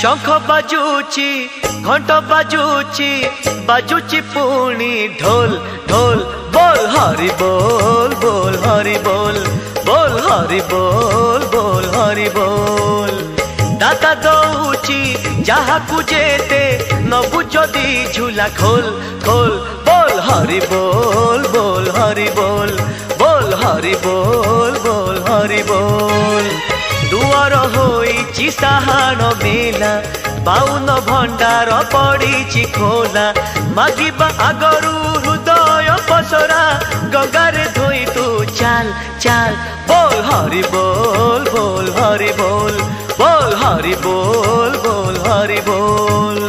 शंख बाजूची घंट बाजूची बाजूची पुणी ढोल ढोल बोल हरि बोल बोल हरि बोल बोल हरि बोल बोल हरि बोल दाता दौची जहा जेते नबु जदि झूला खोल खोल बोल हरि बोल बोल हरि बोल बोल हरि बोल बोल हरि बोल दुआर होईची साहाण मेला बाउन भंडार पड़ी खोला मागिबा आगरू हृदय पसरा गंगारे धोई तू चाल चाल बोल हरि बोल बोल हरि बोल बोल हरि बोल बोल हरि बोल।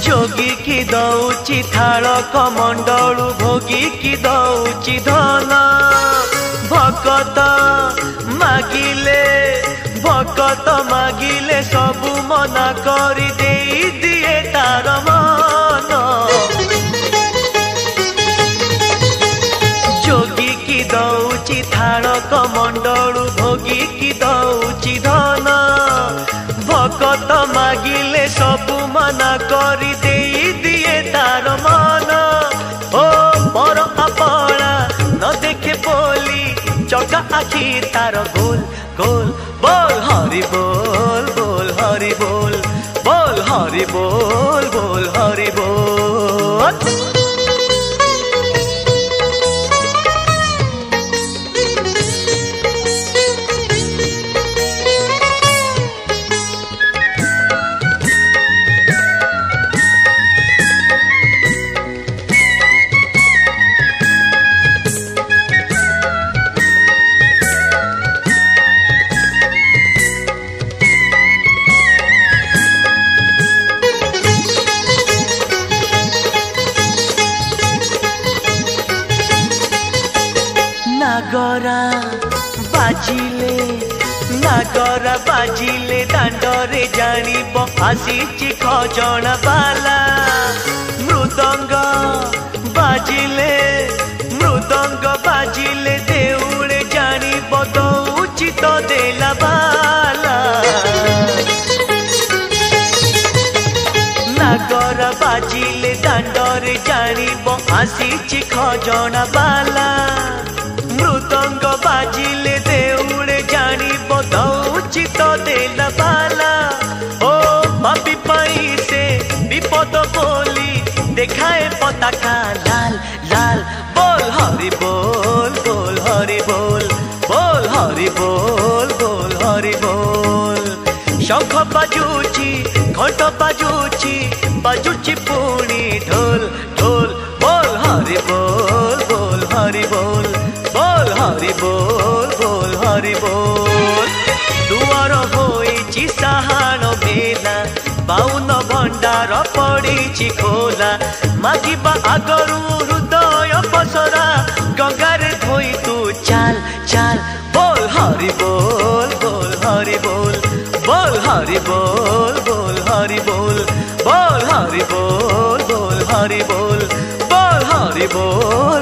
जोगी की दौची थाल कमंडलू भोगी की दौची धन भकत मागिले सबु मना करी देई दिए तार मन जोगी की दौची थाल कमंडलू भोगी की दौची धन भकत मागिले सबु मना करी देई दिए तार मन ओ पर अपना न देखे बोली चका आखि तार गोल गोल बोल हरि बोल बोल हरि बोल बोल हरि बोल बोल हरि बोल। नागरा बाजिले दांडरे जानिब आसीची खजना बाला मृदंग बाजिले देउळे जानिब दौची तो देला बाला नागरा बाजिले दांडरे जानिब आसीची खजना बाला मृदंग बाजिले देउळे जानिब दौची तो देला बाला ओ पापी पाई से विपद बोली देखाए पताका लाल लाल बोल हरि बोल बोल हरि बोल बोल हरि बोल बोल हरि बोल शंख बाजूची घंट बाजूची पुणी ढोल ढोल बोल हरि बोल बोल हरि बोल बोल हरि बोल बोल हरि बोल दुआर होईची साहाण मेला बाउन भंडार पड़ी खोला मागिबा आगरू हृदय पसरा गंगारे धोई तू चाल चाल बोल हरि बोल बोल हरि बोल बोल हरि बोल बोल हरि बोल बोल हरि बोल बोल हरि बोल बोल हरि बोल